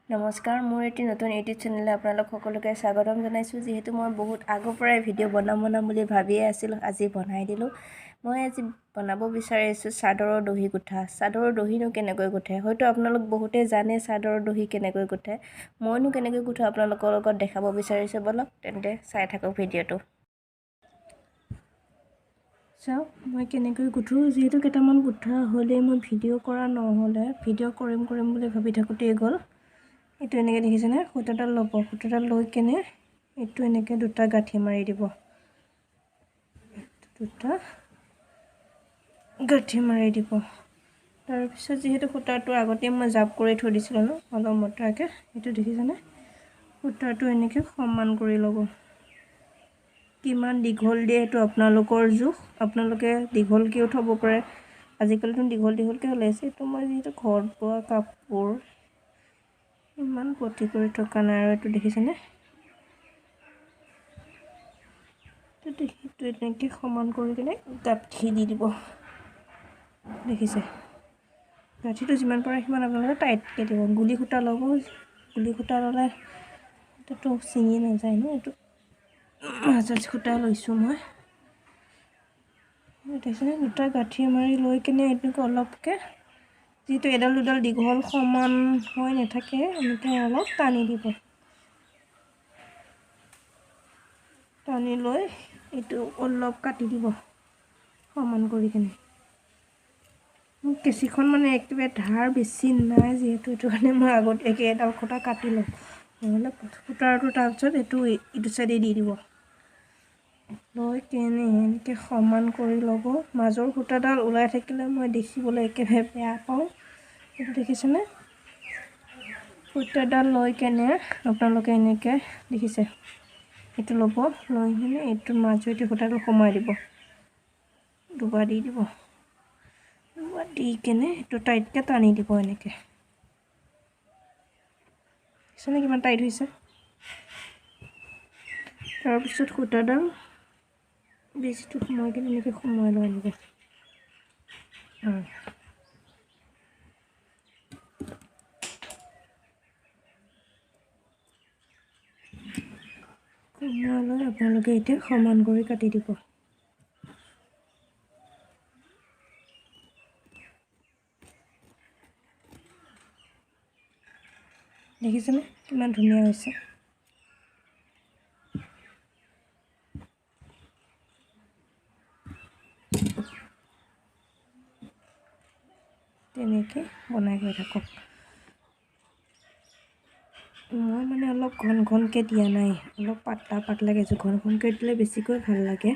নমস্কাৰ, মোৰ এটি নতুন ইউটিউব চেনেললৈ আপোনালোক সকলোকে স্বাগতম জনাইছোঁ। যিহেতু মই বহুত আগৰ পৰাই ভিডিঅ' বনাম বুলি ভাবিয়ে আছিলোঁ, আজি বনাই দিলোঁ। মই আজি বনাব বিচাৰিছোঁ চাদৰৰ দহি গোঠা। চাদৰৰ দহিনো কেনেকৈ গোঠে, হয়তো আপোনালোক বহুতেই জানে চাদৰৰ দহি কেনেকৈ গোঠে। মইনো কেনেকৈ গোঠো আপোনালোকৰ লগত দেখাব বিচাৰিছোঁ। বলক তেন্তে চাই থাকক ভিডিঅ'টো। চাওক মই কেনেকৈ গোঠোঁ। যিহেতু কেইটামান গোঠা হ'লেই মই ভিডিঅ' কৰা নহ'লে, ভিডিঅ' কৰিম বুলি ভাবি থাকোঁতেই গ'ল। এইটো এনেকৈ দেখিছেনে, সূতাডাল ল'ব, সূতাডাল লৈ কেনে এইটো এনেকৈ দুটা গাঁঠি মাৰি দিব। দুটা গাঁঠি মাৰি দিব। তাৰপিছত যিহেতু সূতাটো আগতে মই জাপ কৰি থৈ দিছিলোঁ ন, অলপ মটাকৈ, এইটো দেখিছেনে, সূতাটো এনেকৈ সমান কৰি ল'ব। কিমান দীঘল দিয়ে সেইটো আপোনালোকৰ জোখ, আপোনালোকে দীঘলকৈও থ'ব পাৰে। আজিকালিতো দীঘলকৈ ওলাইছে। এইটো মই যিহেতু ঘৰত বোৱা কাপোৰ, ইমান পতি কৰি থকা নাই। আৰু এইটো দেখিছেনে, এইটো এনেকৈ সমান কৰি কিনে গাঁঠি দি দিব। দেখিছে, গাঁঠিটো যিমান পাৰে সিমান আপোনালোকে টাইটকৈ দিব। গুলি সূতা ল'ব, গুলি সূতা ল'লে এইটোতো ছিঙি নাযায় ন। এইটো মাজাজ সূতা লৈছোঁ মই। দেখিছেনে, দুটা গাঁঠি মাৰি লৈ কিনে এনেকৈ অলপকৈ, যিহেতু এডাল দুডাল দীঘল সমান হৈ নাথাকে, এনেকৈ অলপ টানি দিব। টানি লৈ এইটো অলপ কাটি দিব সমান কৰি কিনে। কেঁচিখন মানে একেবাৰে ধাৰ বেছি নাই, যিহেতু এইটো কাৰণে মই আগতীয়াকৈ এডাল সূতা কাটি লওঁ, নহ'লে সূতাটো তাৰপিছত এইটো চাইডে দি দিব। লৈ কেনে এনেকৈ সমান কৰি ল'ব। মাজৰ সূতাডাল ওলাই থাকিলে মই দেখিবলৈ একেবাৰে বেয়া পাওঁ। এইটো দেখিছেনে, সূতাডাল লৈ কেনে আপোনালোকে এনেকৈ দেখিছে, এইটো ল'ব, লৈ কিনে এইটো মাজতে সূতাটো সোমাই দিব। দুবাৰ দি দিব, দুবাৰ দি কেনে এইটো টাইটকৈ টানি দিব। এনেকৈ দেখিছেনে কিমান টাইট হৈছে। তাৰপিছত সূতাডাল বেছিটো সোমাই কিনে এনেকৈ সোমোৱাই লওঁ। এনেকৈ সোমোৱাই লৈ আপোনালোকে এতিয়া সমান কৰি কাটি দিব। দেখিছেনে কিমান ধুনীয়া হৈছে। তেনেকৈ বনাই গৈ থাকক। মই মানে অলপ ঘনকৈ দিয়া নাই, অলপ পাতলাকৈ দিছোঁ। ঘনকৈ দিলে বেছিকৈ ভাল লাগে।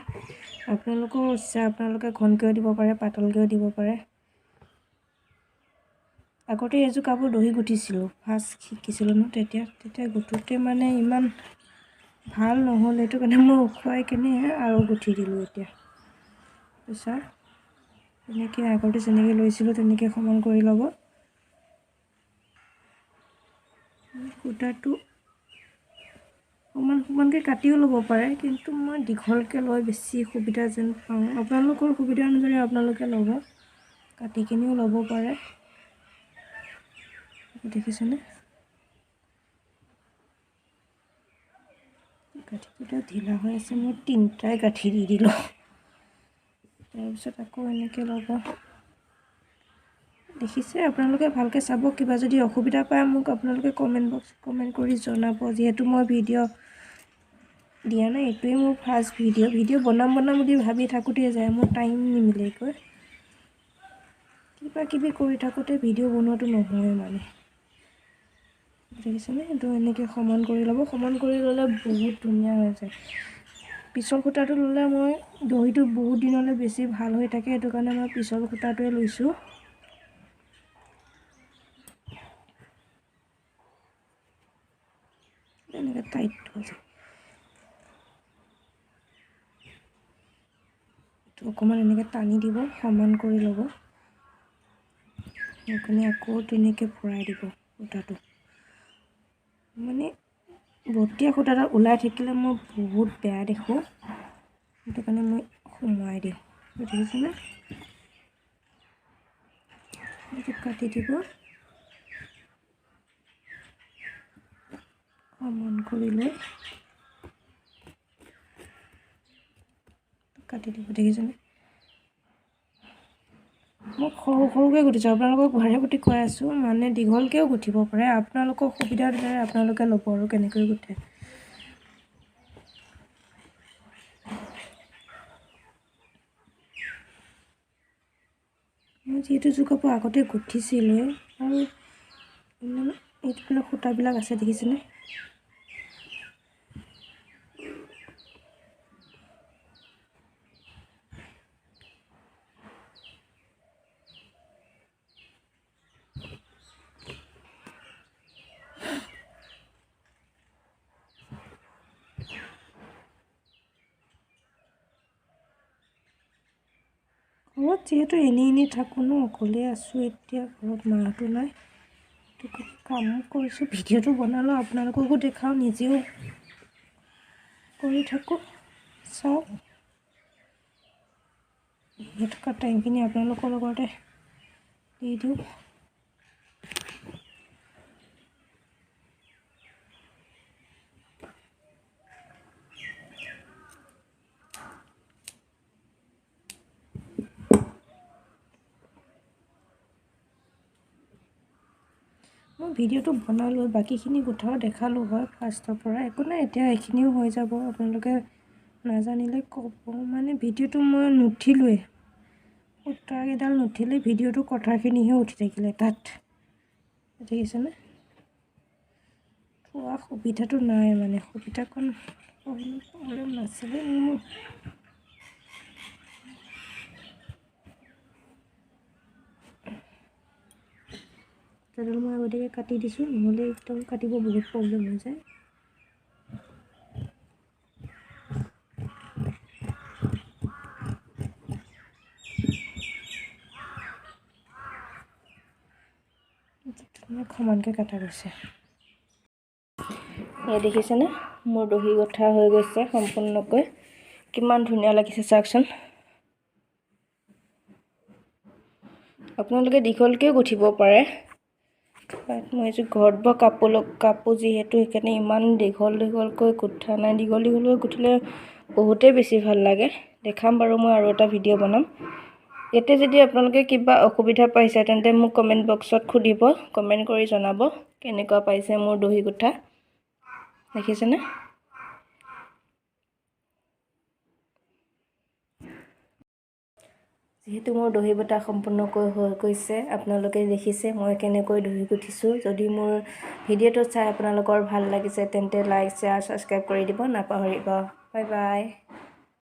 আপোনালোকৰ ইচ্ছা, আপোনালোকে ঘনকৈও দিব পাৰে, পাতলকৈও দিব পাৰে। আগতে এযোৰ কাপোৰ দহি গুঠিছিলোঁ, ফাৰ্ষ্ট শিকিছিলোঁ ন, তেতিয়া গুঠোঁতে মানে ইমান ভাল নহ'ল। সেইটো কাৰণে মই উখুৱাই কিনে আৰু গুঠি দিলোঁ। এতিয়া পিছত তেনেকৈ আগতে যেনেকৈ লৈছিলোঁ তেনেকৈ সমান কৰি ল'ব। সূতাটো সমানকৈ কাটিও ল'ব পাৰে, কিন্তু মই দীঘলকৈ লৈ বেছি সুবিধা যেন পাওঁ। আপোনালোকৰ সুবিধা অনুযায়ী আপোনালোকে ল'ব, কাটি কিনিও ল'ব পাৰে। দেখিছেনে, গাঁঠিটো ঢিলা হৈ আছে, মই তিনিটাই গাঁঠি দি দিলোঁ। তাৰপিছত আকৌ এনেকৈ ল'ব। দেখিছে, আপোনালোকে ভালকৈ চাব। কিবা যদি অসুবিধা পায় মোক আপোনালোকে কমেণ্ট কৰি জনাব। যিহেতু মই ভিডিঅ' দিয়া নাই, এইটোৱে মোৰ ফাৰ্ষ্ট ভিডিঅ' বনাম বুলি ভাবি থাকোঁতে যায়, মোৰ টাইম নিমিলেগৈ। কিবা কিবি কৰি থাকোঁতে ভিডিঅ' বনোৱাটো নহয় মানে। দেখিছেনে, এইটো এনেকৈ সমান কৰি ল'ব। সমান কৰি ল'লে বহুত ধুনীয়া হৈ যায়। পিছল সূতাটো ল'লে মই দহিটো বহুত দিনলৈ বেছি ভাল হৈ থাকে, সেইটো কাৰণে মই পিছল সূতাটোৱে লৈছোঁ। এনেকৈ টাইট হৈ যায়। এইটো অকণমান এনেকৈ টানি দিব, সমান কৰি ল'ব। সেইকাৰণে আকৌ তেনেকৈ ভৰাই দিব সূতাটো। মানে বটীয়া সূতাডাল ওলাই থাকিলে মই বহুত বেয়া দেখোঁ, সেইটো কাৰণে মই সোমোৱাই দিওঁ। দেখিছেনে, এইটো কাটি দিব। সমান কৰি লৈ কাটি দিব দেখিছেনে মই সৰু সৰুকৈ গুঠিছোঁ আপোনালোকক ভাৰে প্ৰতি কৈ আছোঁ মানে দীঘলকৈও গুঠিব পাৰে আপোনালোকৰ সুবিধাৰ দৰে আপোনালোকে ল'ব আৰু কেনেকৈ গুঠে মই যিহেতু যোৰ কাপোৰ আগতে গুঠিছিলোঁ আৰু এইবিলাক সূতাবিলাক আছে দেখিছেনে ঘৰত যিহেতু এনেই থাকোঁ ন অকলে আছোঁ এতিয়া ঘৰত মাহঁতো নাই কাম কৰিছোঁ ভিডিঅ'টো বনালোঁ আপোনালোককো দেখাওঁ নিজেও কৰি থাকোঁ চাওক ভিডিঅ' থকা টাইমখিনি আপোনালোকৰ লগতে দি দিওঁ মই ভিডিঅ'টো বনালোঁ বাকীখিনি গোটাও দেখালোঁ হয় ফাৰ্ষ্টৰ পৰা একো নাই এতিয়া এইখিনিও হৈ যাব আপোনালোকে নাজানিলে ক'ব মানে ভিডিঅ'টো মই নুঠিলোৱে সূতাকেইডাল নুঠিলে ভিডিঅ'টো কথাখিনিহে উঠি থাকিলে তাত দেখিছেনে থোৱা সুবিধাটো নাই মানে সুবিধাকণ প্ৰব্লেম নাছিলে মোৰ তাডাল মই আগতীয়াকৈ কাটি দিছোঁ নহ'লে একদম কাটিব বহুত প্ৰব্লেম হৈ যায় সমানকৈ কটা গৈছে এই দেখিছেনে মোৰ দহি গঠা হৈ গৈছে সম্পূৰ্ণকৈ কিমান ধুনীয়া লাগিছে চাওকচোন আপোনালোকে দীঘলকৈও গুঠিব পাৰে মই এযোৰ ঘৰত বোৱা কাপোৰ যিহেতু সেইকাৰণে ইমান দীঘলকৈ গুঠা নাই দীঘলকৈ গুঠিলে বহুতেই বেছি ভাল লাগে দেখাম বাৰু মই আৰু এটা ভিডিঅ' বনাম ইয়াতে যদি আপোনালোকে কিবা অসুবিধা পাইছে তেন্তে মোক কমেণ্ট বক্সত সুধিব কমেণ্ট কৰি জনাব কেনেকুৱা পাইছে মোৰ দহি গুঠা দেখিছেনে যিহেতু মোৰ দহি বটা সম্পূৰ্ণকৈ হৈ গৈছে আপোনালোকে দেখিছে মই কেনেকৈ দহি গুঠিছোঁ যদি মোৰ ভিডিঅ'টো চাই আপোনালোকৰ ভাল লাগিছে তেন্তে লাইক শ্বেয়াৰ ছাবস্ক্ৰাইব কৰি দিব নাপাহৰিব বাই বাই